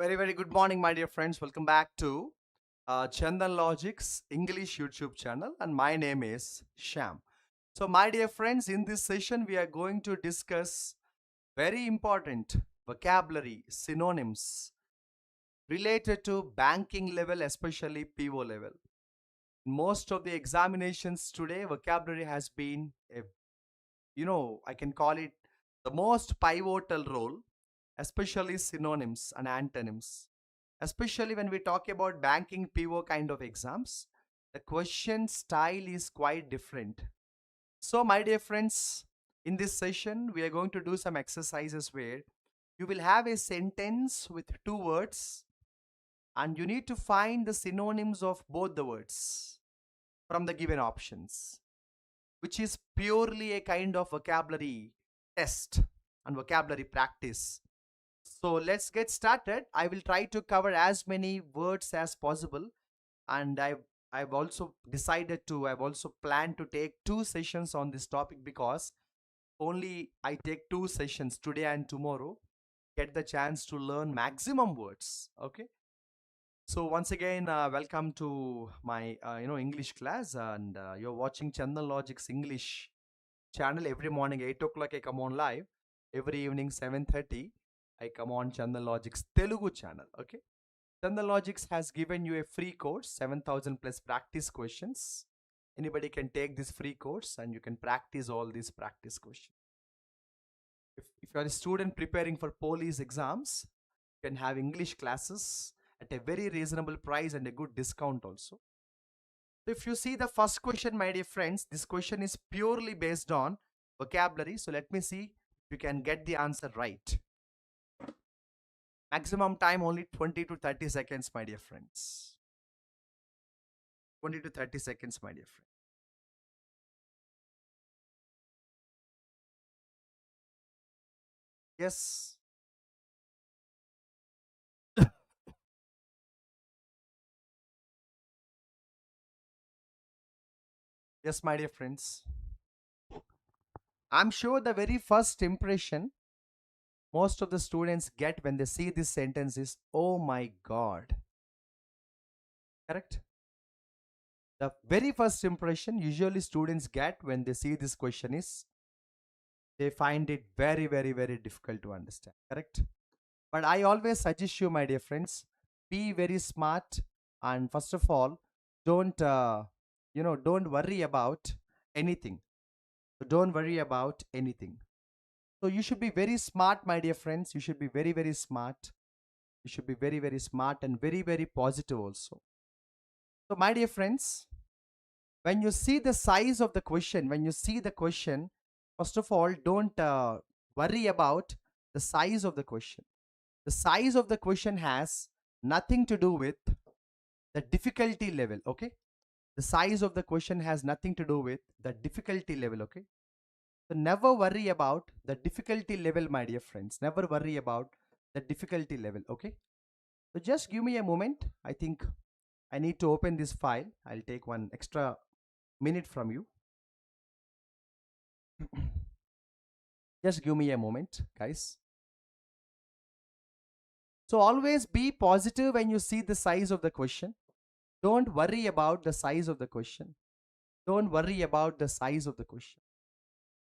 Very good morning, my dear friends. Welcome back to Chandan Logic's English YouTube channel, and my name is Sham. So, my dear friends, in this session, we are going to discuss very important vocabulary synonyms related to banking level, especially PO level. In most of the examinations today, vocabulary has been I can call it the most pivotal role, especially synonyms and antonyms. Especially when we talk about banking PO kind of exams, the question style is quite different. So, my dear friends, in this session, we are going to do some exercises where you will have a sentence with two words and you need to find the synonyms of both the words from the given options, which is purely a kind of vocabulary test and vocabulary practice. So let's get started. I will try to cover as many words as possible, and I've also I've also planned to take two sessions on this topic because only I take two sessions today and tomorrow get the chance to learn maximum words. Okay. So once again, welcome to my English class, and you're watching Chandan Logic's English channel. Every morning 8 o'clock I come on live. Every evening 7:30 I come on Chandan Logic's Telugu channel. Okay, Chandan Logics has given you a free course, 7,000 plus practice questions. Anybody can take this free course and you can practice all these practice questions. If you are a student preparing for police exams, you can have English classes at a very reasonable price and a good discount also. So if you see the first question, my dear friends, this question is purely based on vocabulary. So let me see if you can get the answer right. Maximum time only 20 to 30 seconds, my dear friends. 20 to 30 seconds, my dear friend. Yes. Yes, my dear friends. I'm sure the very first impression most of the students get when they see this sentence is, oh my God. Correct? The very first impression usually students get when they see this question is, they find it very difficult to understand. Correct? But I always suggest you, my dear friends, be very smart, and first of all, don't worry about anything. Don't worry about anything. So you should be very smart, my dear friends. You should be very smart. You should be very smart and very positive also. So, my dear friends, when you see the size of the question, first of all, don't worry about the size of the question. The size of the question has nothing to do with the difficulty level. Okay, the size of the question has nothing to do with the difficulty level. Okay, so never worry about the difficulty level, my dear friends. Never worry about the difficulty level. Okay, so just give me a moment. I think I need to open this file. I'll take one extra minute from you. Just give me a moment, guys. So always be positive when you see the size of the question. Don't worry about the size of the question. Don't worry about the size of the question.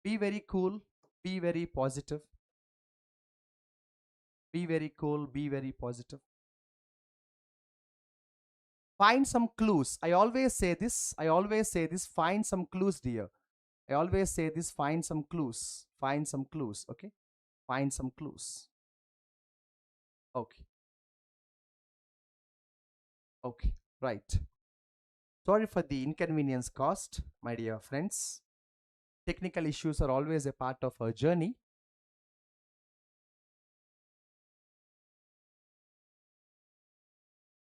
Be very cool. Be very positive. Be very cool. Be very positive. Find some clues. I always say this. Find some clues, dear. I always say this. Find some clues. Find some clues. Okay. Find some clues. Okay. Okay. Right. Sorry for the inconvenience caused, my dear friends. Technical issues are always a part of our journey.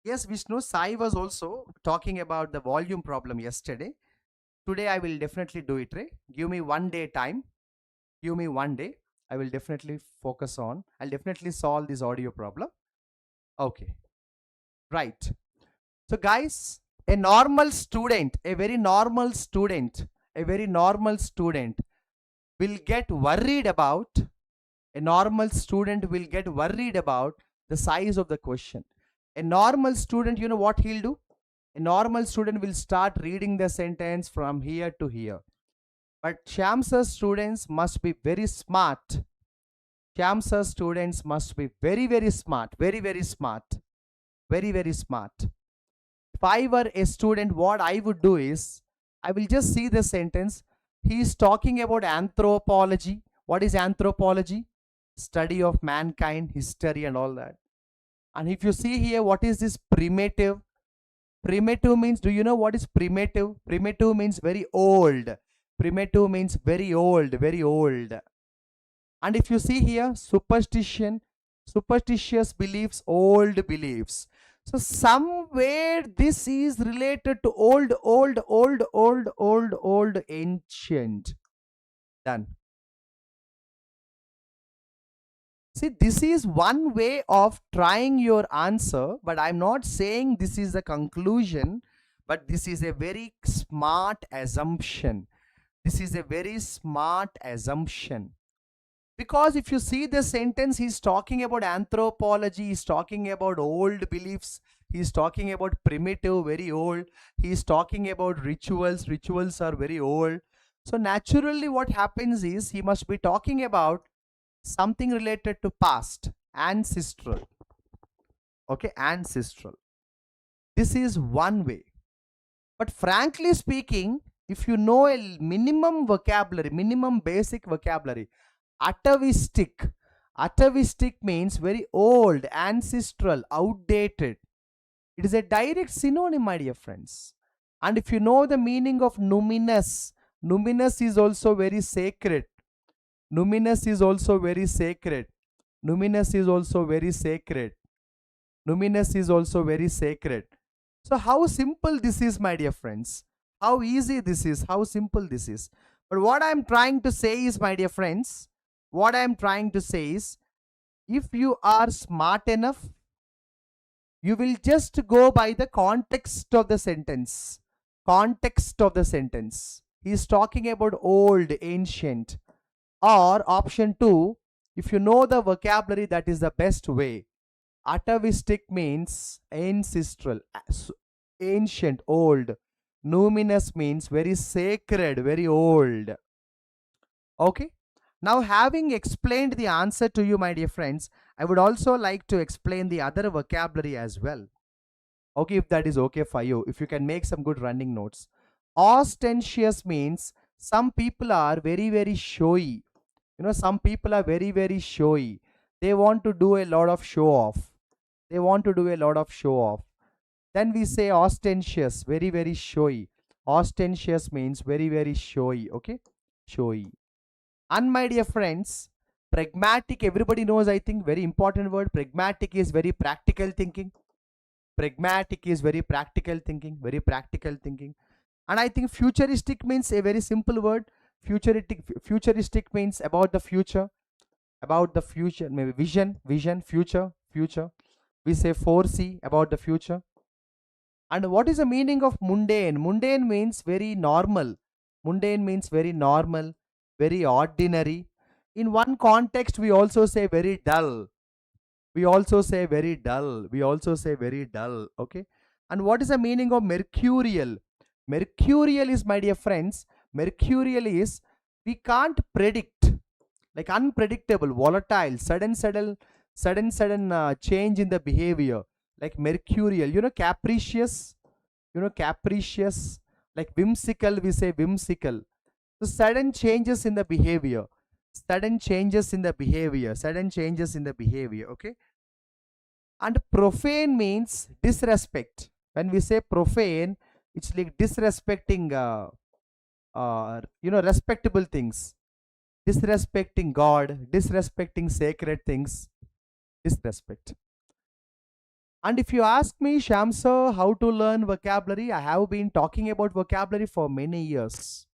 Yes, Vishnu, Sai was also talking about the volume problem yesterday. Today I will definitely do it, right? Give me 1 day time. Give me 1 day. I will definitely I'll definitely solve this audio problem. Okay. Right. So guys, a normal student, a very normal student will get worried about, a normal student will get worried about The size of the question. A normal student, you know what he'll do? A normal student will start reading the sentence from here to here. But Shamsa's students must be very smart. Shamsa's students must be very, very smart. Very, very smart. Very, very smart. If I were a student, what I would do is, I will just see the sentence. He is talking about anthropology. What is anthropology? Study of mankind, history and all that. And if you see here, what is this primitive? Primitive means, do you know what is primitive? Primitive means very old. Primitive means very old, very old. And if you see here, superstition, superstitious beliefs, old beliefs. So somewhere this is related to old, ancient. Done. See, this is one way of trying your answer, but I'm not saying this is the conclusion, but this is a very smart assumption. This is a very smart assumption. Because if you see the sentence, he's talking about anthropology, he's talking about old beliefs, he's talking about primitive, very old, he's talking about rituals, rituals are very old. So naturally what happens is, he must be talking about something related to past, ancestral. Okay, ancestral. This is one way. But frankly speaking, if you know a minimum vocabulary, minimum basic vocabulary, atavistic. Atavistic means very old, ancestral, outdated. It is a direct synonym, my dear friends. And if you know the meaning of numinous, numinous is also very sacred. Numinous is also very sacred. Numinous is also very sacred. Numinous is also very sacred. So how simple this is, my dear friends. How easy this is, how simple this is. But what I am trying to say is, my dear friends, what I am trying to say is, if you are smart enough, you will just go by the context of the sentence. Context of the sentence. He is talking about old, ancient. Or option 2, if you know the vocabulary, that is the best way. Atavistic means ancestral, ancient, old. Numinous means very sacred, very old. Okay. Now, having explained the answer to you, my dear friends, I would also like to explain the other vocabulary as well. Okay, if that is okay for you, if you can make some good running notes. Ostentatious means some people are very, very showy. You know, some people are very, very showy. They want to do a lot of show off. They want to do a lot of show off. Then we say ostentatious, very, very showy. Ostentatious means very, very showy. Okay, showy. And my dear friends, pragmatic, everybody knows, I think, very important word. Pragmatic is very practical thinking. Pragmatic is very practical thinking, very practical thinking. And I think futuristic means a very simple word. Futuristic means about the future, maybe vision, future. We say foresee, about the future. And what is the meaning of mundane? Mundane means very normal. Mundane means very normal, very ordinary. In one context, we also say very dull. We also say very dull. We also say very dull. Okay. And what is the meaning of mercurial? Mercurial is, my dear friends, mercurial is we can't predict, like unpredictable, volatile, sudden change in the behavior, like mercurial. You know, capricious. You know, capricious, like whimsical. We say whimsical. So sudden changes in the behavior. Sudden changes in the behavior. Sudden changes in the behavior. Okay. And profane means disrespect. When we say profane, it's like disrespecting, respectable things. Disrespecting God, disrespecting sacred things, disrespect. And if you ask me, Shamsa, how to learn vocabulary, I have been talking about vocabulary for many years.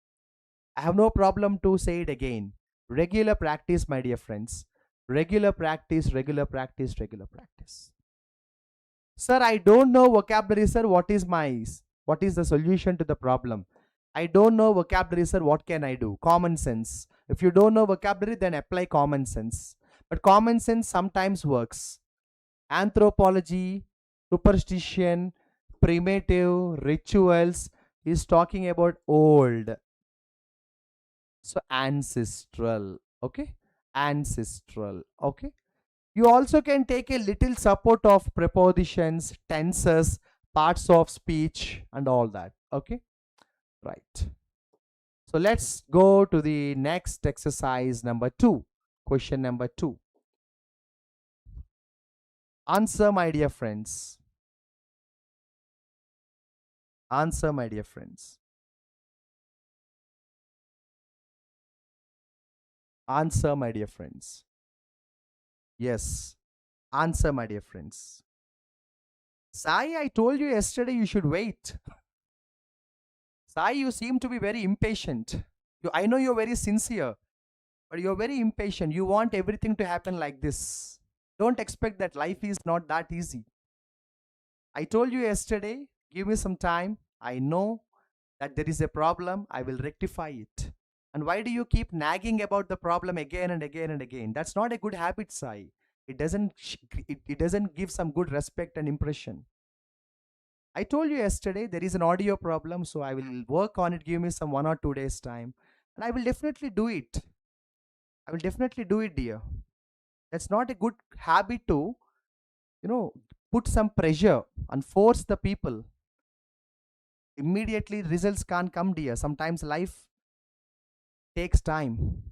I have no problem to say it again. Regular practice, my dear friends. Regular practice, regular practice, regular practice. Sir, I don't know vocabulary, sir. What is the solution to the problem? I don't know vocabulary, sir. What can I do? Common sense. If you don't know vocabulary, then apply common sense. But common sense sometimes works. Anthropology, superstition, primitive, rituals. He's talking about old. So ancestral. Okay. Ancestral. Okay. You also can take a little support of prepositions, tenses, parts of speech, and all that. Okay. Right. So let's go to the next exercise number 2. Question number 2. Answer, my dear friends. Answer, my dear friends. Answer, my dear friends. Yes. Answer, my dear friends. Sai, I told you yesterday you should wait. Sai, you seem to be very impatient. I know you're very sincere, but you're very impatient. You want everything to happen like this. Don't expect that life is not that easy. I told you yesterday, give me some time. I know that there is a problem. I will rectify it. And why do you keep nagging about the problem again and again and again? That's not a good habit, Sai. It doesn't give some good respect and impression. I told you yesterday there is an audio problem, so I will work on it. Give me some 1 or 2 days time, and I will definitely do it. I will definitely do it, dear. That's not a good habit to, you know, put some pressure and force the people. Immediately results can't come, dear. Sometimes life takes time.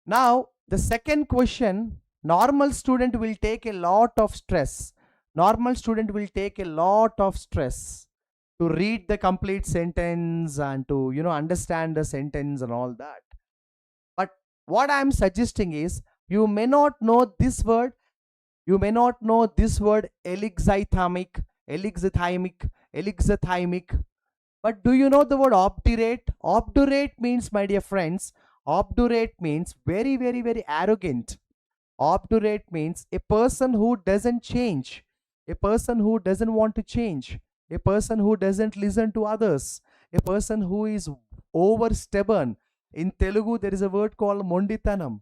Now, the second question, normal student will take a lot of stress. Normal student will take a lot of stress to read the complete sentence and to, understand the sentence and all that. But what I am suggesting is, you may not know this word. You may not know this word elixithymic, elixithymic, elixithymic. But do you know the word obdurate? Obdurate means, my dear friends, obdurate means very, very, very arrogant. Obdurate means a person who doesn't change, a person who doesn't want to change, a person who doesn't listen to others, a person who is over stubborn. In Telugu, there is a word called monditanam.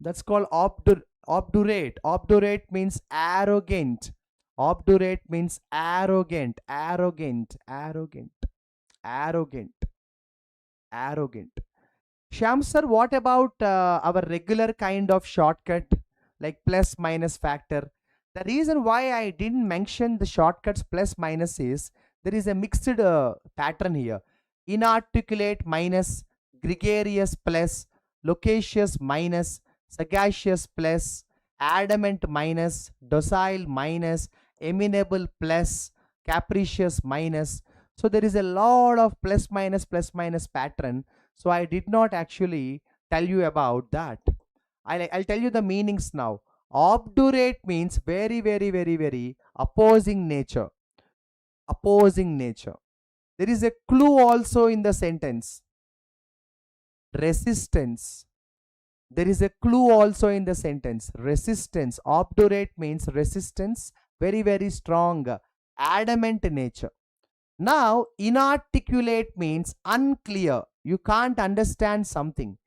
That's called obdurate. Obdurate means arrogant. Obdurate means arrogant, arrogant, arrogant, arrogant, arrogant. Sham sir, what about our regular kind of shortcut like plus minus factor? The reason why I didn't mention the shortcuts plus minus is there is a mixed pattern here. Inarticulate minus, gregarious plus, loquacious minus, sagacious plus, adamant minus, docile minus, amenable plus, capricious minus. So there is a lot of plus minus pattern. So I did not actually tell you about that. I'll tell you the meanings now. Obdurate means very, very, very, very opposing nature. Opposing nature. There is a clue also in the sentence. Resistance. There is a clue also in the sentence. Resistance. Obdurate means resistance. Very, very strong. Adamant nature. Now, inarticulate means unclear. You can't understand something.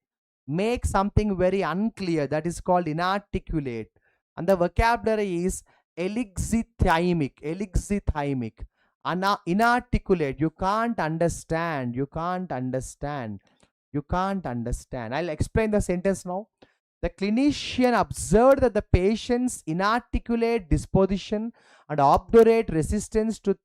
Make something very unclear. That is called inarticulate. And the vocabulary is elixithymic. Elixithymic. Inarticulate. You can't understand. You can't understand. You can't understand. I'll explain the sentence now. The clinician observed that the patient's inarticulate disposition and obdurate resistance to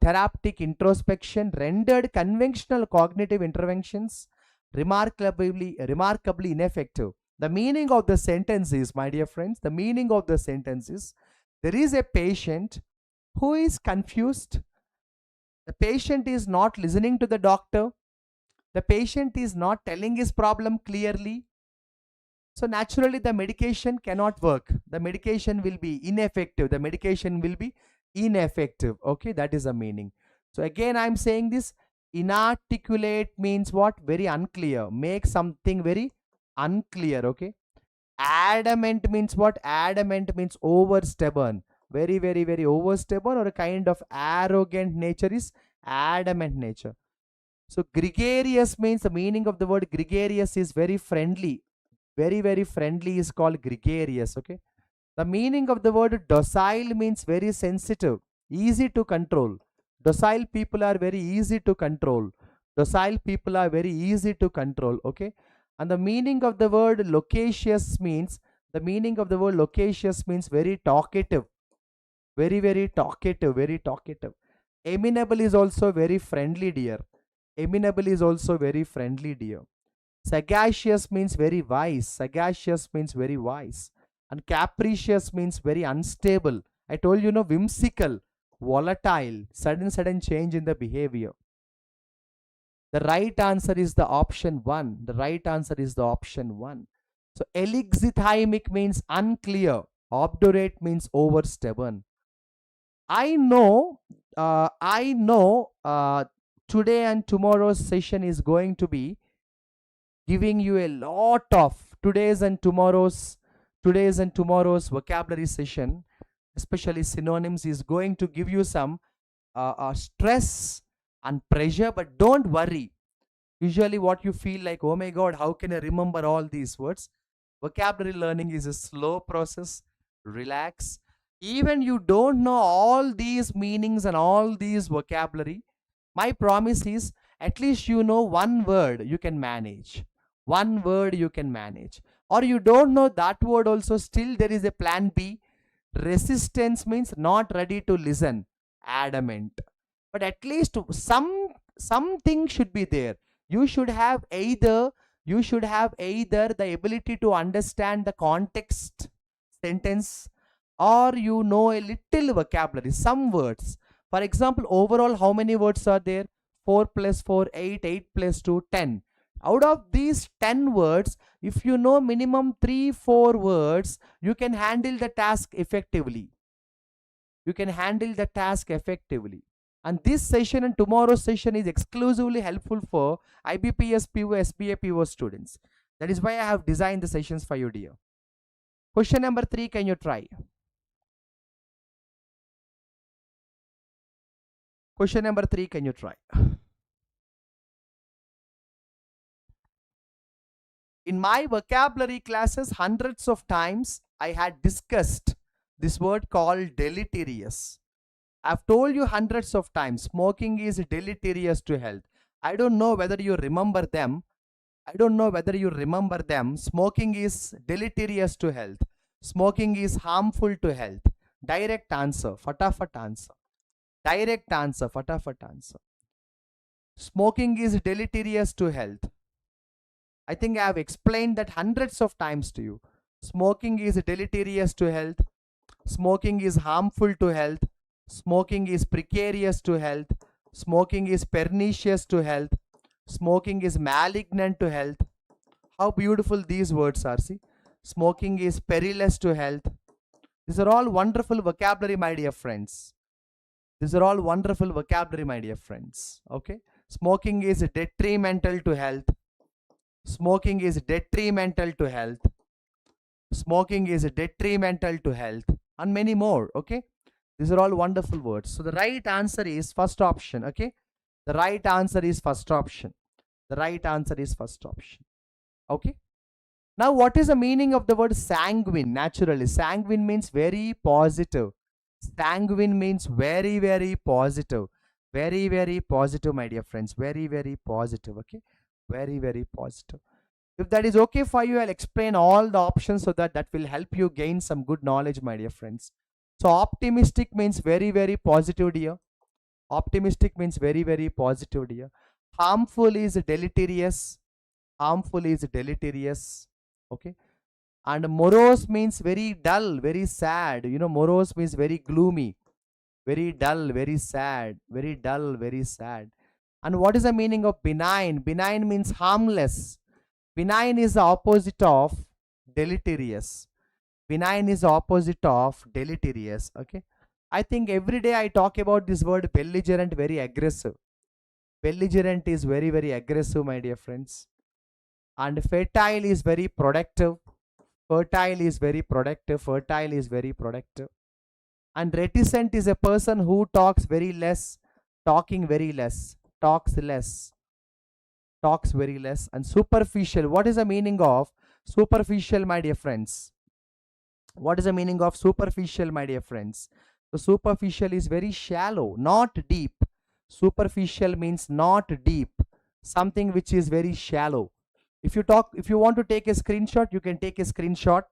therapeutic introspection rendered conventional cognitive interventions remarkably ineffective. The meaning of the sentence is, my dear friends, the meaning of the sentence is, there is a patient who is confused. The patient is not listening to the doctor. The patient is not telling his problem clearly. So naturally the medication cannot work. The medication will be ineffective. The medication will be ineffective. Okay, that is the meaning. So again, I'm saying this. Inarticulate means what? Very unclear. Make something very unclear. Okay. Adamant means what? Adamant means over stubborn. Very, very, very over stubborn, or a kind of arrogant nature is adamant nature. So gregarious means, the meaning of the word gregarious is very friendly. Very friendly is called gregarious. Okay. The meaning of the word docile means very sensitive, easy to control. Docile people are very easy to control. Docile people are very easy to control. Okay. And the meaning of the word loquacious means, the meaning of the word loquacious means very talkative. Very talkative, very talkative. Amenable is also very friendly, dear. Amenable is also very friendly, dear. Sagacious means very wise. Sagacious means very wise. And capricious means very unstable. I told you, whimsical, volatile, sudden change in the behavior. The right answer is the option 1. The right answer is the option 1. So elixithymic means unclear. Obdurate means over stubborn. I know, today and tomorrow's session is going to be giving you a lot of today's and tomorrow's vocabulary session, especially synonyms, is going to give you some stress and pressure. But don't worry. Usually what you feel like, oh my god, how can I remember all these words? Vocabulary learning is a slow process. Relax. Even you don't know all these meanings and all these vocabulary, my promise is at least you know one word you can manage. One word you can manage. Or you don't know that word also, still there is a plan B. Resistance means not ready to listen. Adamant. But at least something should be there. You should have either the ability to understand the context sentence, or you know a little vocabulary, some words. For example, overall how many words are there? 4 plus 4 8, 8 plus 2 10. Out of these 10 words, if you know minimum 3-4 words, you can handle the task effectively. You can handle the task effectively. And this session and tomorrow's session is exclusively helpful for IBPS PO, SBI PO students. That is why I have designed the sessions for you, dear. Question number 3, can you try? Question number 3, can you try? In my vocabulary classes, hundreds of times I had discussed this word called deleterious. I've told you hundreds of times, smoking is deleterious to health. I don't know whether you remember them. Smoking is deleterious to health. Smoking is harmful to health. Direct answer, fatafat answer. Direct answer, fatafat answer. Smoking is deleterious to health. I think I have explained that hundreds of times to you. Smoking is deleterious to health. Smoking is harmful to health. Smoking is precarious to health. Smoking is pernicious to health. Smoking is malignant to health. How beautiful these words are. See, smoking is perilous to health. These are all wonderful vocabulary, my dear friends. These are all wonderful vocabulary, my dear friends. Okay. Smoking is detrimental to health. Smoking is detrimental to health. Smoking is detrimental to health. And many more. Okay. These are all wonderful words. So the right answer is first option. Okay. The right answer is first option. The right answer is first option. Okay. Now, what is the meaning of the word sanguine? Naturally, sanguine means very positive. Sanguine means very positive. Very positive, my dear friends. Very positive. Okay. Very positive. If that is okay for you, I'll explain all the options so that will help you gain some good knowledge, my dear friends. So optimistic means very positive, dear. Optimistic means very positive, dear. Harmful is deleterious. Harmful is deleterious. Okay. And morose means very dull, very sad. Morose means very gloomy, very dull, very sad, very dull, very sad. And what is the meaning of benign? Benign means harmless. Benign is the opposite of deleterious. Benign is the opposite of deleterious. Okay. I think every day I talk about this word belligerent, very aggressive. Belligerent is very aggressive, my dear friends. And fertile is very productive. Fertile is very productive. Fertile is very productive. And reticent is a person who talks very less, talking very less, talks less. talks very less. And superficial, what is the meaning of superficial, my dear friends? What is the meaning of superficial, my dear friends? The superficial is very shallow, not deep. Superficial means not deep, something which is very shallow. If you want to take a screenshot, you can take a screenshot.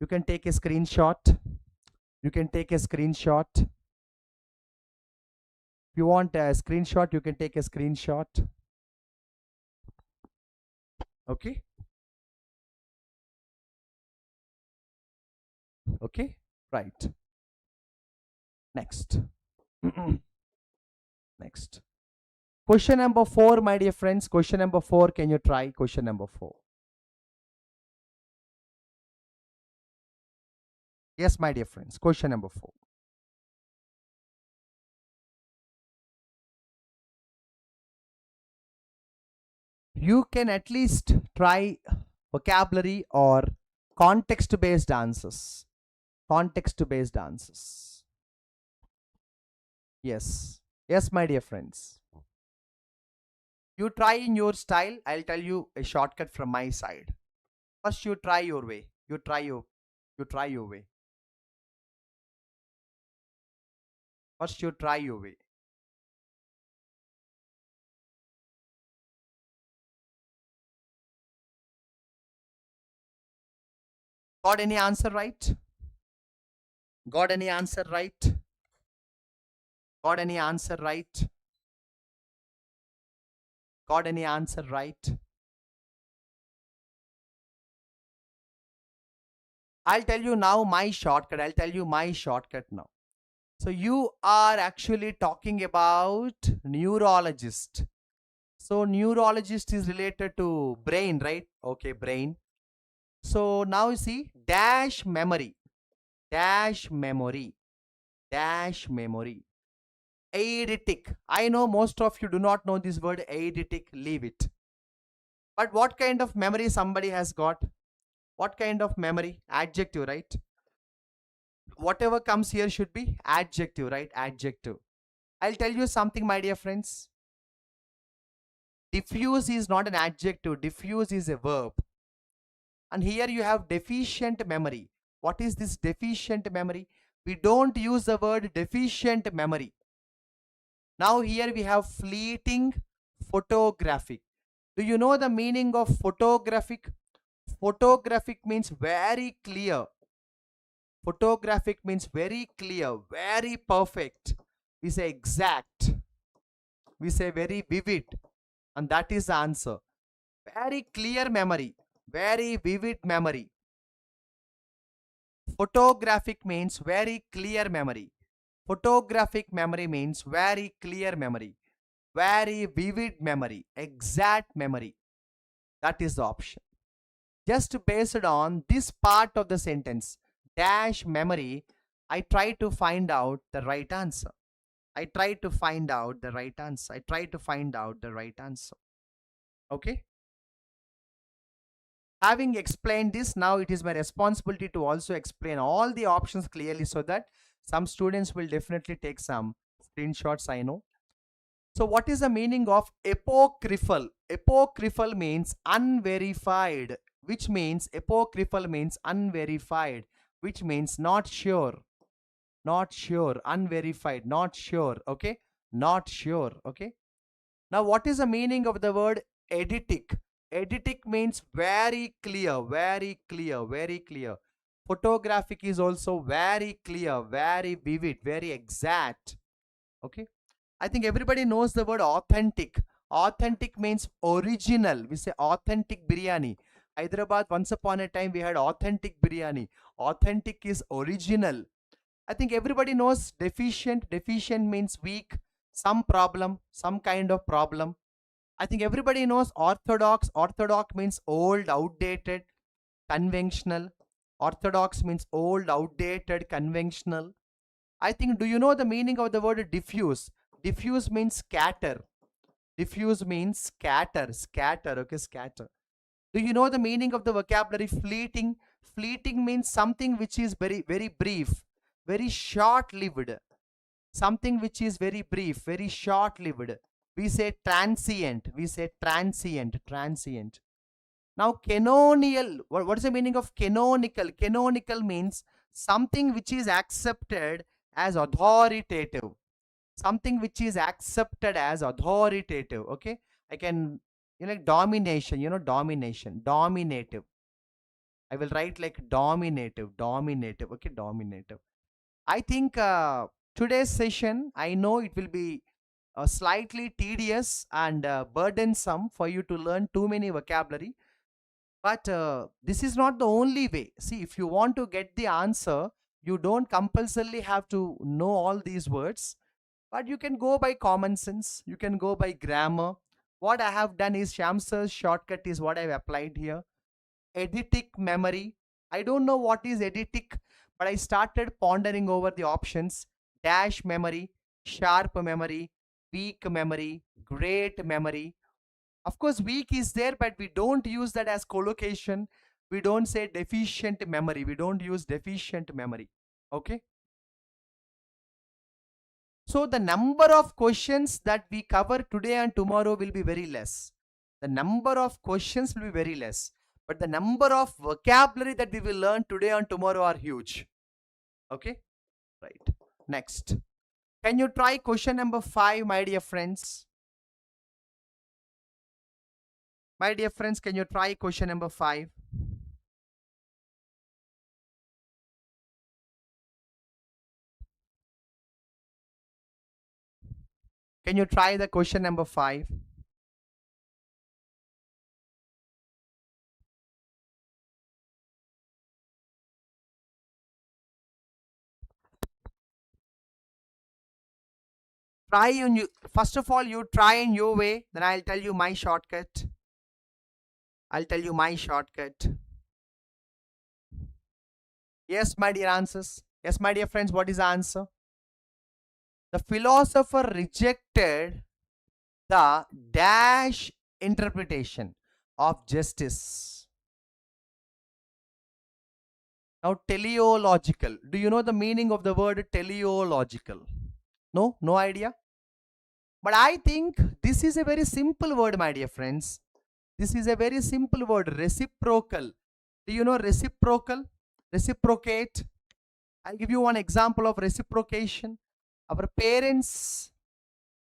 You can take a screenshot. You can take a screenshot. If you want a screenshot, you can take a screenshot. Okay. Okay. Right. Next. Next. Question number 4, my dear friends. Question number 4. Can you try question number 4? Yes, my dear friends. Question number 4. You can at least try vocabulary or context-based answers. Context-based answers. Yes. Yes, my dear friends. You try in your style. I'll tell you a shortcut from my side. First, you try your way. You try your way. First, you try your way. Got any answer right? Got any answer right? Got any answer right? Got any answer right? I'll tell you now my shortcut. I'll tell you my shortcut now. So you are actually talking about neurologist. So neurologist is related to brain, right? Okay, brain. So now you see dash memory, dash memory, dash memory. Eidetic. I know most of you do not know this word eidetic. Leave it. But what kind of memory somebody has got? What kind of memory? Adjective, right? Whatever comes here should be adjective, right? Adjective. I'll tell you something, my dear friends. Diffuse is not an adjective. Diffuse is a verb. And here you have deficient memory. What is this deficient memory? We don't use the word deficient memory. Now here we have fleeting, photographic. Do you know the meaning of photographic? Photographic means very clear. Photographic means very clear, very perfect. We say exact. We say very vivid. And that is the answer. Very clear memory. Very vivid memory. Photographic means very clear memory. Photographic memory means very clear memory. Very vivid memory. Exact memory. That is the option. Just based on this part of the sentence, dash memory, I try to find out the right answer. I try to find out the right answer. I try to find out the right answer. Okay? Having explained this, now it is my responsibility to also explain all the options clearly so that some students will definitely take some screenshots, I know. So what is the meaning of apocryphal? Apocryphal means unverified, which means apocryphal means unverified, which means not sure, unverified, not sure, okay, not sure, okay. Now what is the meaning of the word eidetic? Eidetic means very clear, very clear, very clear. Photographic is also very clear, very vivid, very exact, okay. I think everybody knows the word authentic. Authentic means original. We say authentic biryani. Hyderabad, once upon a time, we had authentic biryani. Authentic is original. I think everybody knows deficient. Deficient means weak, some problem, some kind of problem. I think everybody knows orthodox. Orthodox means old, outdated, conventional. Orthodox means old, outdated, conventional. I think, do you know the meaning of the word diffuse? Diffuse means scatter. Diffuse means scatter, okay, scatter. Do you know the meaning of the vocabulary fleeting? Fleeting means something which is very, very brief, very short-lived. Something which is very brief, very short-lived. We say transient. We say transient. Transient. Now, canonical. What is the meaning of canonical? Canonical means something which is accepted as authoritative. Something which is accepted as authoritative. Okay. I can, like domination, domination, dominative. I will write like dominative, dominative. Okay, dominative. I think today's session, I know it will be slightly tedious and burdensome for you to learn too many vocabulary. But this is not the only way. See, if you want to get the answer, you don't compulsorily have to know all these words, but you can go by common sense. You can go by grammar. What I have done is Shamsa's shortcut is what I've applied here. Eidetic memory. I don't know what is eidetic, but I started pondering over the options. Dash memory, sharp memory, weak memory, great memory. Of course, weak is there, but we don't use that as collocation. We don't say deficient memory. We don't use deficient memory. Okay. So the number of questions that we cover today and tomorrow will be very less. The number of questions will be very less. But the number of vocabulary that we will learn today and tomorrow are huge. Okay. Right. Next. Can you try question number 5, my dear friends? My dear friends, can you try question number 5? Can you try the question number 5? Try in you. First of all, you try in your way, then I'll tell you my shortcut. I'll tell you my shortcut. Yes, my dear answers. Yes, my dear friends, what is the answer? The philosopher rejected the dash interpretation of justice. Now, teleological. Do you know the meaning of the word teleological? No? No idea? But I think this is a very simple word, my dear friends. This is a very simple word, reciprocal. Do you know reciprocal? Reciprocate. I'll give you one example of reciprocation. Our parents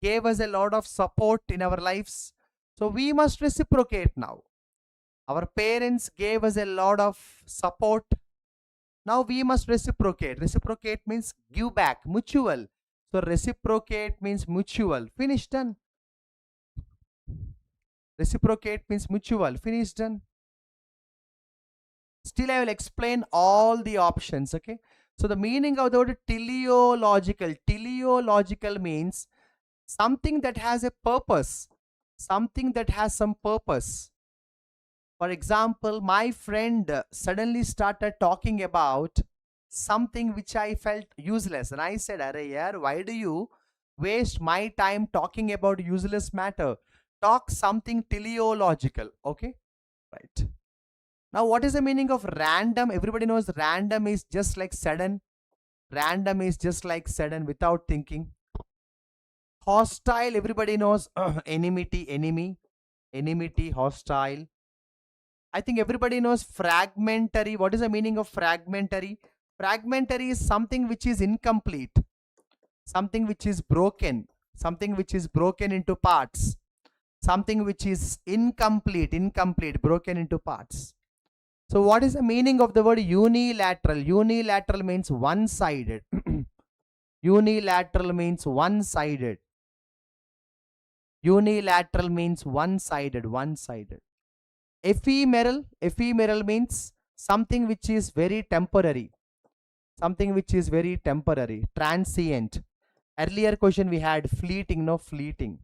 gave us a lot of support in our lives. So we must reciprocate now. Our parents gave us a lot of support. Now we must reciprocate. Reciprocate means give back, mutual. So reciprocate means mutual. Finish, done. Reciprocate means mutual. Finish, done. Still, I will explain all the options. Okay. So the meaning of the word teleological. Teleological means something that has a purpose. Something that has some purpose. For example, my friend suddenly started talking about something which I felt useless. And I said, "Arey yaar, why do you waste my time talking about useless matter? Talk something teleological." Okay. Right. Now, what is the meaning of random? Everybody knows random is just like sudden. Random is just like sudden without thinking. Hostile, everybody knows enmity, enemy. Enmity, hostile. I think everybody knows fragmentary. What is the meaning of fragmentary? Fragmentary is something which is incomplete. Something which is broken. Something which is broken into parts. Something which is incomplete, broken into parts. So what is the meaning of the word unilateral? Unilateral means one-sided. Unilateral means one-sided. Unilateral means one-sided, one-sided. Ephemeral, ephemeral means something which is very temporary. Something which is very temporary. Transient. Earlier question we had fleeting, no, fleeting.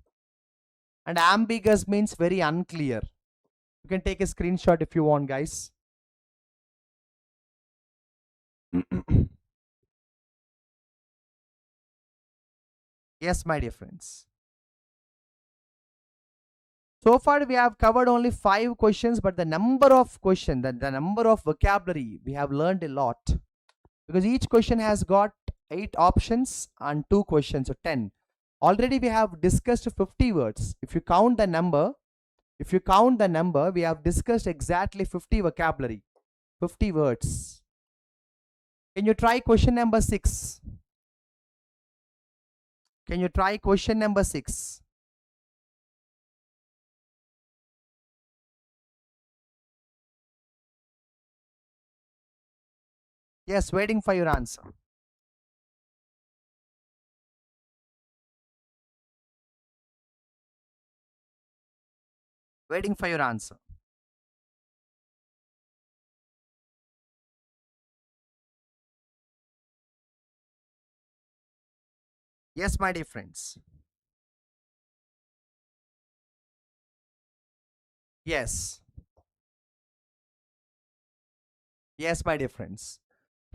And ambiguous means very unclear. You can take a screenshot if you want, guys. Yes, my dear friends. So far we have covered only 5 questions, but the number of questions, the number of vocabulary, we have learned a lot. Because each question has got 8 options and 2 questions, so 10. Already we have discussed 50 words. If you count the number, we have discussed exactly 50 vocabulary, 50 words. Can you try question number 6? Can you try question number 6? Yes, waiting for your answer. Waiting for your answer. Yes, my dear friends. Yes. Yes, my dear friends.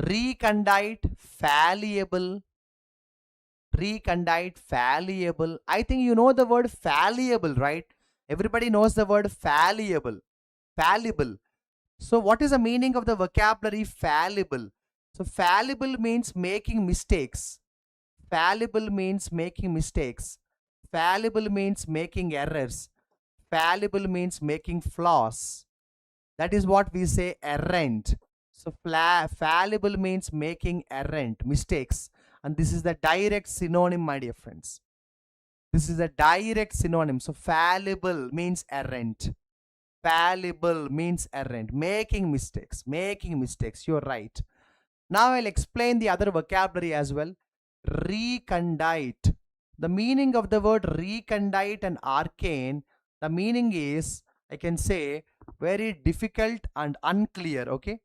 Recondite, fallible, recondite, fallible. I think you know the word fallible, right? Everybody knows the word fallible. Fallible. So what is the meaning of the vocabulary fallible? So fallible means making mistakes. Fallible means making mistakes. Fallible means making errors. Fallible means making flaws. That is what we say errant. So fallible means making errant, mistakes. And this is the direct synonym, my dear friends. This is a direct synonym. So fallible means errant. Fallible means errant. Making mistakes. Making mistakes. You're right. Now I'll explain the other vocabulary as well. Recondite. The meaning of the word recondite and arcane, the meaning is, I can say, very difficult and unclear. Okay.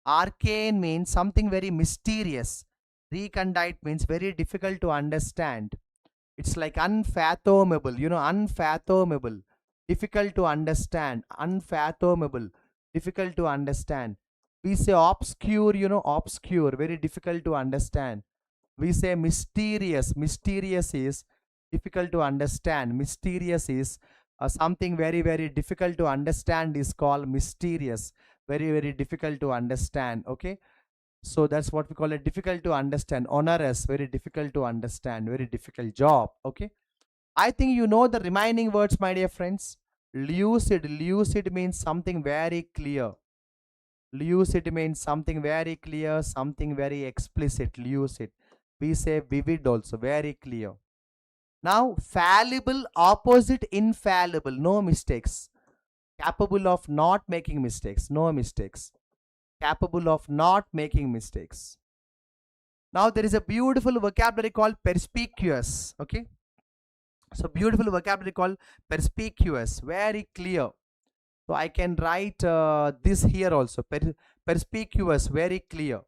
Arcane means something very mysterious. Recondite means very difficult to understand. It's like unfathomable, unfathomable, difficult to understand, unfathomable, difficult to understand. We say obscure, obscure, very difficult to understand. We say mysterious, mysterious is difficult to understand. Mysterious is something very, very difficult to understand is called mysterious. Very, very difficult to understand. Okay. So that's what we call it, difficult to understand. Onerous, very difficult to understand, very difficult job. Okay. I think you know the remaining words, my dear friends. Lucid. Lucid means something very clear. Lucid means something very clear, something very explicit. Lucid. We say vivid also, very clear. Now, fallible, opposite infallible, no mistakes. Capable of not making mistakes, no mistakes. Capable of not making mistakes. Now, there is a beautiful vocabulary called perspicuous. Okay. So, beautiful vocabulary called perspicuous, very clear. So, I can write this here also. Perspicuous, very clear.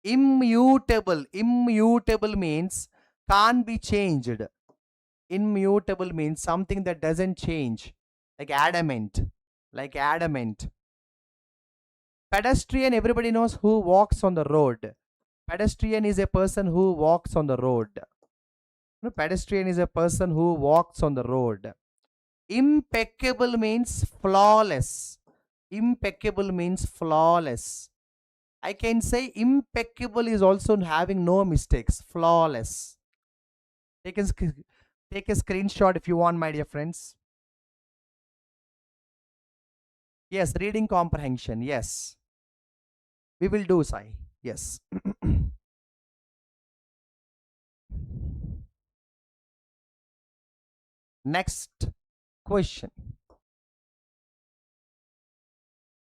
Immutable. Immutable means can't be changed. Immutable means something that doesn't change. Like adamant. Like adamant. Pedestrian, everybody knows who walks on the road. Pedestrian is a person who walks on the road. Pedestrian is a person who walks on the road. Impeccable means flawless. Impeccable means flawless. I can say impeccable is also having no mistakes. Flawless. Take a, take a screenshot if you want, my dear friends. Yes, reading comprehension. Yes. We will do, Sai. Yes. Next question.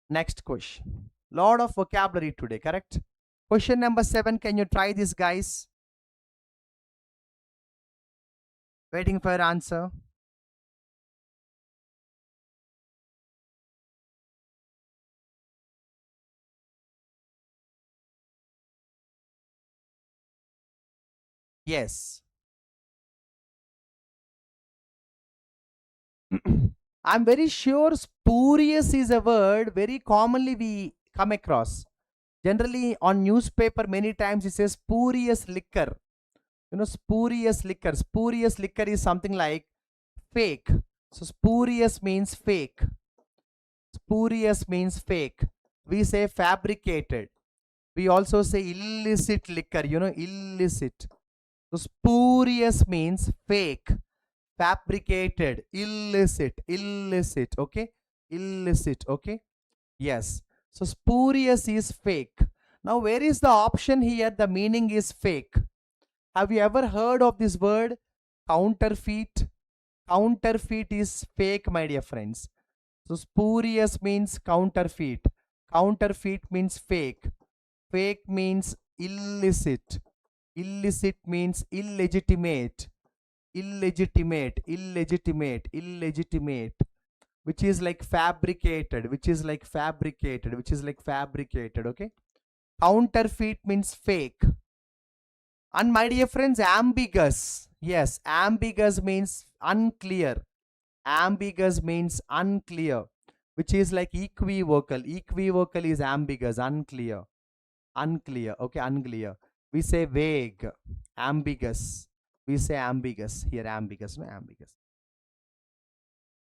Next question. Lot of vocabulary today, correct? Question number 7. Can you try this, guys? Waiting for your answer. Yes. I'm very sure spurious is a word very commonly we come across. Generally on newspaper many times it says spurious liquor. Spurious liquor. Spurious liquor is something like fake. So spurious means fake. Spurious means fake. We say fabricated. We also say illicit liquor, illicit. So spurious means fake, fabricated, illicit, okay? Illicit, okay? Yes. So spurious is fake. Now where is the option here? The meaning is fake. Have you ever heard of this word? Counterfeit. Counterfeit is fake, my dear friends. So spurious means counterfeit. Counterfeit means fake. Fake means illicit. Illicit means illegitimate. Illegitimate, which is like fabricated, okay? Counterfeit means fake. And my dear friends, ambiguous. Yes, ambiguous means unclear. Ambiguous means unclear, which is like equivocal. Equivocal is ambiguous, unclear. Unclear, okay, unclear. We say vague, ambiguous. We say ambiguous. Here, ambiguous, no, ambiguous.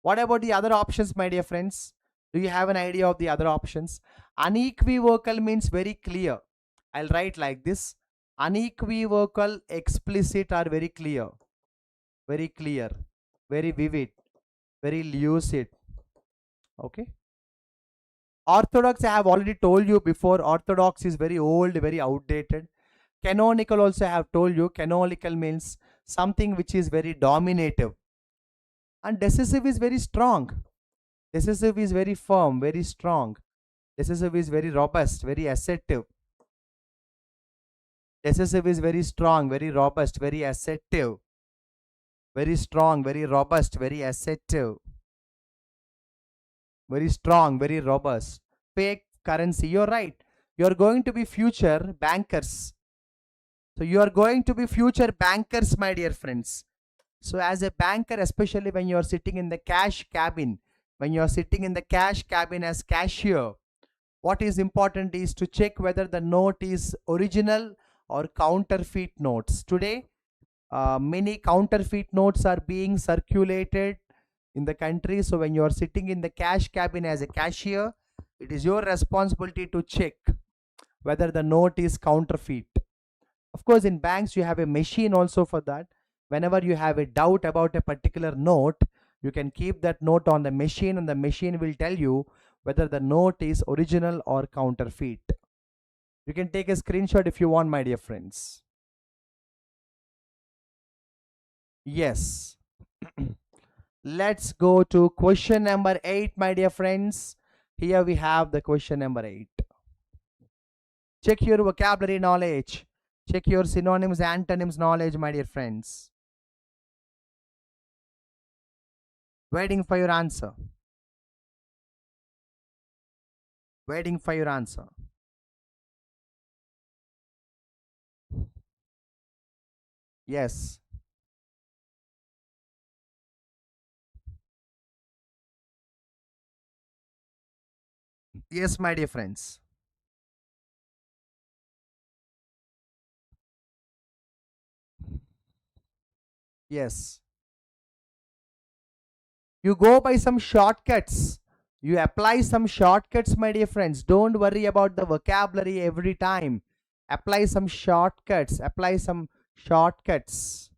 What about the other options, my dear friends? Do you have an idea of the other options? Unequivocal means very clear. I'll write like this. Unequivocal, explicit are very clear, very vivid, very lucid. Okay. Orthodox, I have already told you before, orthodox is very old, very outdated. Canonical also I have told you. Canonical means something which is very dominative. And decisive is very strong. Decisive is very firm, very strong. Decisive is very robust, very assertive. Decisive is very strong, very robust, very assertive. Very strong, very robust, very assertive. Very strong, very robust. Fake currency. You're right. You're going to be future bankers. So you are going to be future bankers, my dear friends. So as a banker, especially when you are sitting in the cash cabin, as cashier, what is important is to check whether the note is original or counterfeit notes. Today, many counterfeit notes are being circulated in the country. So when you are sitting in the cash cabin as a cashier, it is your responsibility to check whether the note is counterfeit. Of course, in banks, you have a machine also for that. Whenever you have a doubt about a particular note, you can keep that note on the machine and the machine will tell you whether the note is original or counterfeit. You can take a screenshot if you want, my dear friends. Yes. Let's go to question number 8, my dear friends. Here we have the question number 8. Check your vocabulary knowledge. Check your synonyms, antonyms knowledge, my dear friends. Waiting for your answer. Waiting for your answer. Yes. Yes, my dear friends. Yes. You go by some shortcuts. You apply some shortcuts, my dear friends. Don't worry about the vocabulary every time. Apply some shortcuts. Apply some shortcuts.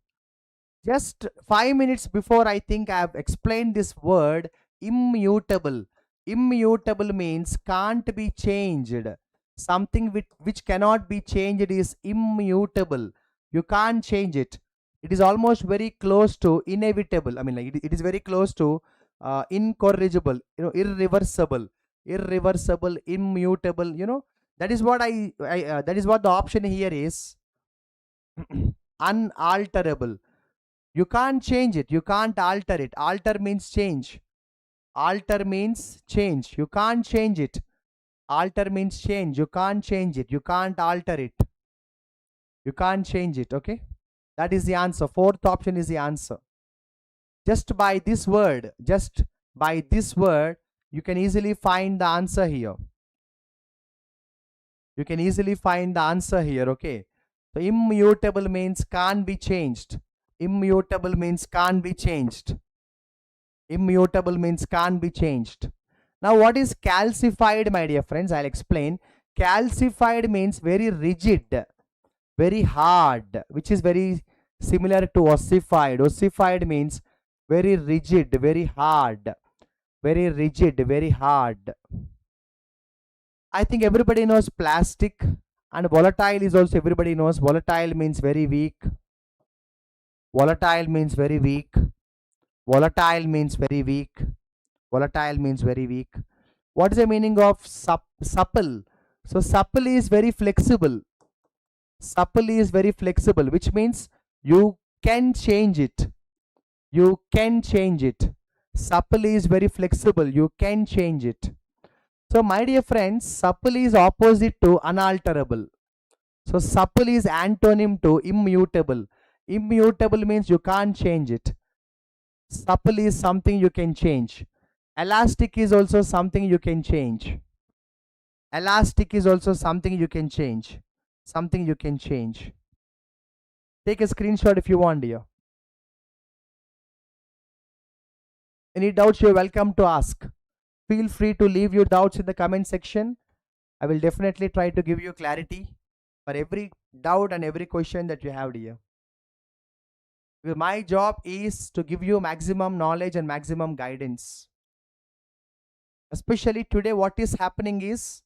Just 5 minutes before, I think I have explained this word immutable. Immutable means can't be changed. Something which cannot be changed is immutable. You can't change it. It is almost very close to inevitable. I mean, like it is very close to incorrigible, irreversible, immutable. That is what that is what the option here is. Unalterable. You can't change it. You can't alter it. Alter means change. Alter means change. You can't change it. Alter means change. You can't change it. You can't alter it. You can't change it. Okay. That is the answer. Fourth option is the answer. Just by this word, you can easily find the answer here. You can easily find the answer here. Okay. So immutable means can't be changed. Immutable means can't be changed. Immutable means can't be changed. Now what is calcified, my dear friends? I'll explain. Calcified means very rigid, very hard, which is very Similar to ossified. Ossified means very rigid, very hard, very rigid, very hard. I think everybody knows plastic, and volatile is also everybody knows. Volatile means very weak. Volatile means very weak. Volatile means very weak. Volatile means very weak. What is the meaning of supple? So supple is very flexible. Supple is very flexible, which means you can change it. You can change it. Supple is very flexible. You can change it. So my dear friends, supple is opposite to unalterable. So supple is antonym to immutable. Immutable means you can't change it. Supple is something you can change. Elastic is also something you can change. Elastic is also something you can change. Something you can change. Take a screenshot if you want, dear. Any doubts, you're welcome to ask. Feel free to leave your doubts in the comment section. I will definitely try to give you clarity for every doubt and every question that you have, dear. My job is to give you maximum knowledge and maximum guidance. Especially today, what is happening is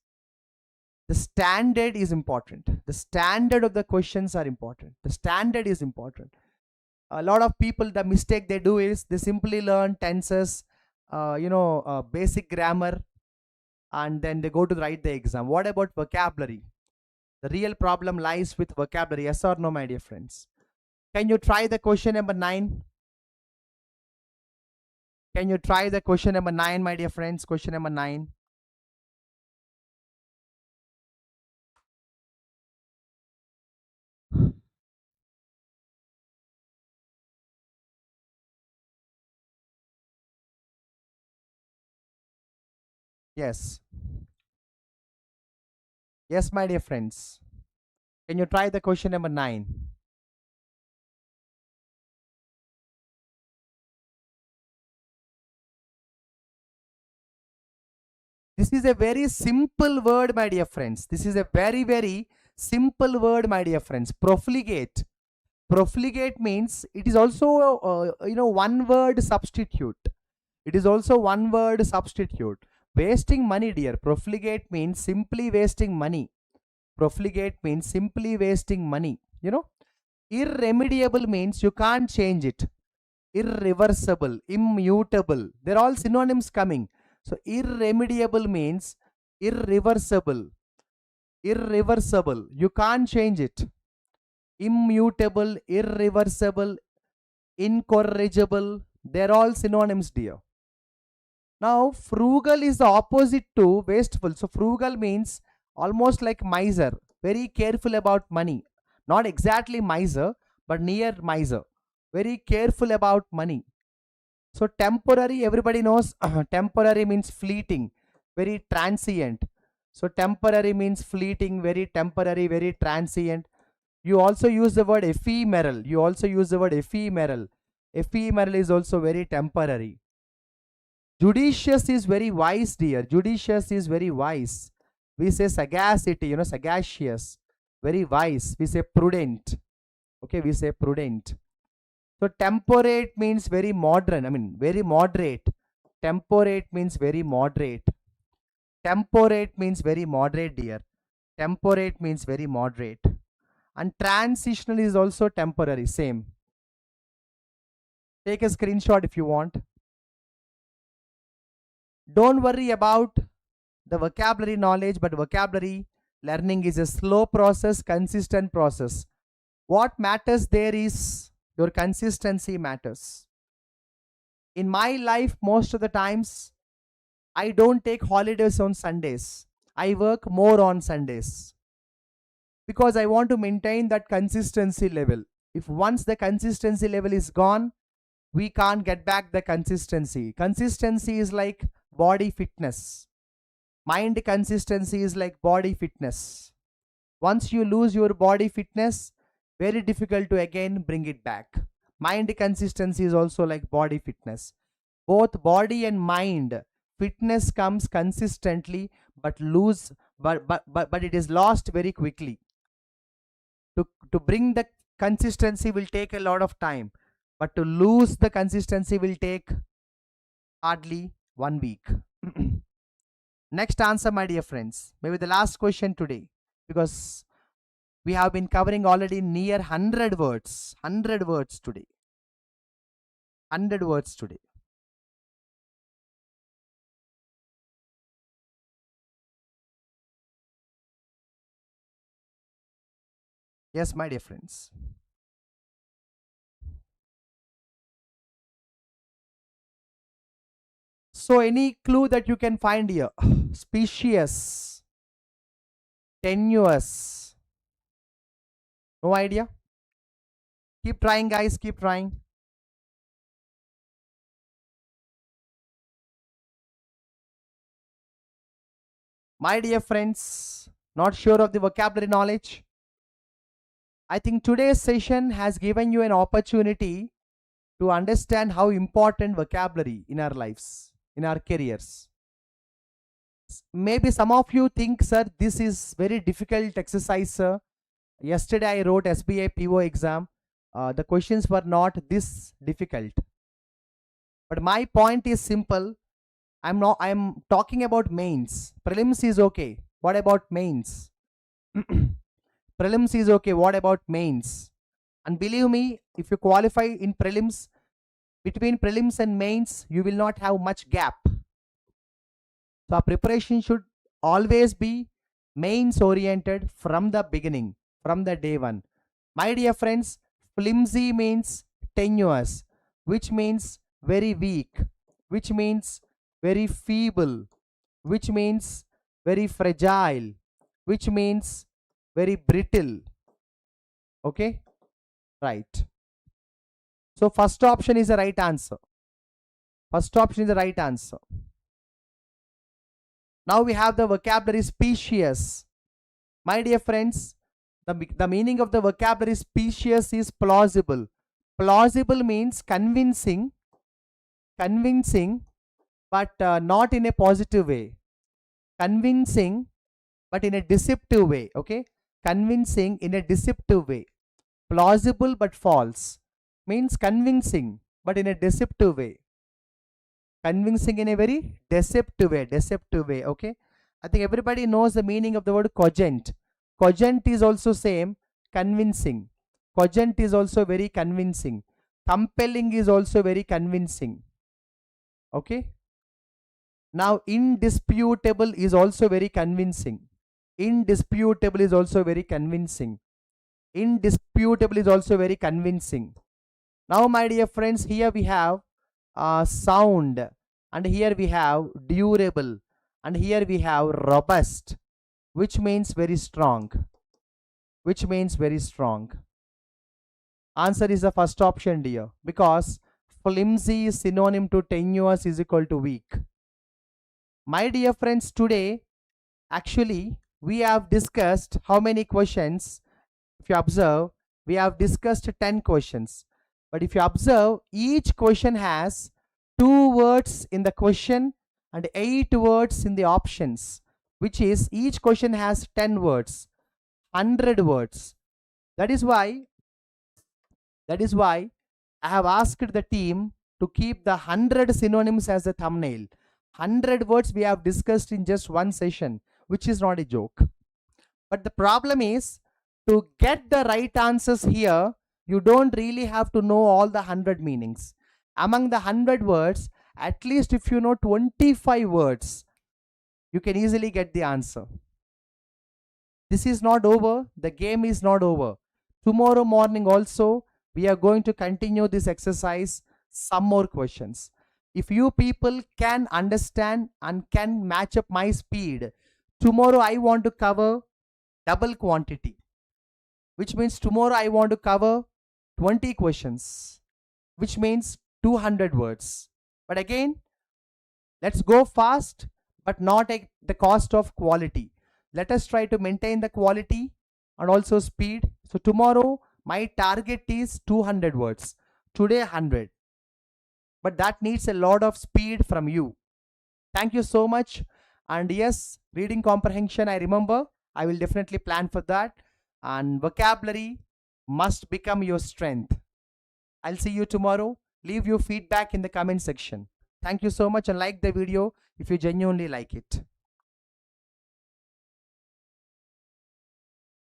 the standard is important. The standard of the questions are important. The standard is important. A lot of people, the mistake they do is they simply learn tenses, basic grammar, and then they go to write the exam. What about vocabulary? The real problem lies with vocabulary. Yes or no, my dear friends? Can you try the question number 9? Can you try the question number 9, my dear friends? Question number 9. Yes. Yes, my dear friends. Can you try the question number 9? This is a very simple word, my dear friends. This is a very, very simple word, my dear friends. Profligate. Profligate means it is also, one word substitute. It is also one word substitute. Wasting money, dear. Profligate means simply wasting money. Profligate means simply wasting money. Irremediable means you can't change it. Irreversible, immutable. They're all synonyms coming. So irremediable means irreversible. Irreversible. You can't change it. Immutable, irreversible, incorrigible. They're all synonyms, dear. Now, frugal is the opposite to wasteful. So frugal means almost like miser. Very careful about money. Not exactly miser, but near miser. Very careful about money. So temporary, everybody knows temporary means fleeting, very transient. So temporary means fleeting, very temporary, very transient. You also use the word ephemeral. You also use the word ephemeral. Ephemeral is also very temporary. Judicious is very wise, dear. Judicious is very wise. We say sagacity, sagacious, very wise. We say prudent. Okay, we say prudent. So temperate means very modern. I mean, very moderate. Temperate means very moderate. Temperate means very moderate, dear. Temperate means very moderate. And transitional is also temporary. Same. Take a screenshot if you want. Don't worry about the vocabulary knowledge, but vocabulary learning is a slow process, consistent process. What matters there is your consistency matters. In my life, most of the times, I don't take holidays on Sundays. I work more on Sundays because I want to maintain that consistency level. If once the consistency level is gone, we can't get back the consistency. Consistency is like body fitness. Mind consistency is like body fitness. Once you lose your body fitness, very difficult to again bring it back. Mind consistency is also like body fitness. Both body and mind fitness comes consistently, but it is lost very quickly. To bring the consistency will take a lot of time, but to lose the consistency will take hardly 1 week. Next answer, my dear friends, maybe the last question today, because we have been covering already near 100 words. 100 words today. 100 words today. Yes, my dear friends. So, any clue that you can find here? Specious, tenuous. No idea? Keep trying, guys. Keep trying. My dear friends, not sure of the vocabulary knowledge? I think today's session has given you an opportunity to understand how important vocabulary in our lives, in our careers. Maybe some of you think, sir, this is very difficult exercise, sir. Yesterday I wrote SBI PO exam. The questions were not this difficult. But my point is simple. I'm talking about mains. Prelims is okay. What about mains? Prelims is okay. What about mains? And believe me, if you qualify in prelims, between prelims and mains, you will not have much gap. So our preparation should always be mains oriented from the beginning, from the day one. My dear friends, flimsy means tenuous, which means very weak, which means very feeble, which means very fragile, which means very brittle. Okay, right. So first option is the right answer. First option is the right answer. Now we have the vocabulary specious. My dear friends, the meaning of the vocabulary specious is plausible. Plausible means convincing, but not in a positive way. Convincing, but in a deceptive way. Okay, convincing in a deceptive way. Plausible but false means convincing, but in a deceptive way. Convincing in a very deceptive way. Okay, I think everybody knows the meaning of the word cogent. Cogent is also same, convincing. Cogent is also very convincing. Compelling is also very convincing. Okay, now indisputable is also very convincing. Indisputable is also very convincing. Indisputable is also very convincing. Now my dear friends, here we have sound, and here we have durable, and here we have robust, which means very strong. Which means very strong. Answer is the first option, dear, because flimsy is synonym to tenuous is equal to weak. My dear friends, today actually we have discussed how many questions? If you observe, we have discussed 10 questions. But if you observe, each question has 2 words in the question and 8 words in the options, which is each question has 10 words, 100 words. That is why I have asked the team to keep the 100 synonyms as a thumbnail. 100 words we have discussed in just one session, which is not a joke. But the problem is, to get the right answers here, you don't really have to know all the 100 meanings. Among the 100 words, at least if you know 25 words, you can easily get the answer. This is not over. The game is not over. Tomorrow morning also, we are going to continue this exercise, some more questions. If you people can understand and can match up my speed, tomorrow I want to cover double quantity, which means tomorrow I want to cover 20 questions, which means 200 words. But again, let's go fast, but not at the cost of quality. Let us try to maintain the quality and also speed. So tomorrow my target is 200 words. Today 100. But that needs a lot of speed from you. Thank you so much. And yes, reading comprehension, I remember. I will definitely plan for that. And vocabulary, must become your strength. I'll see you tomorrow. Leave your feedback in the comment section. Thank you so much and like the video if you genuinely like it.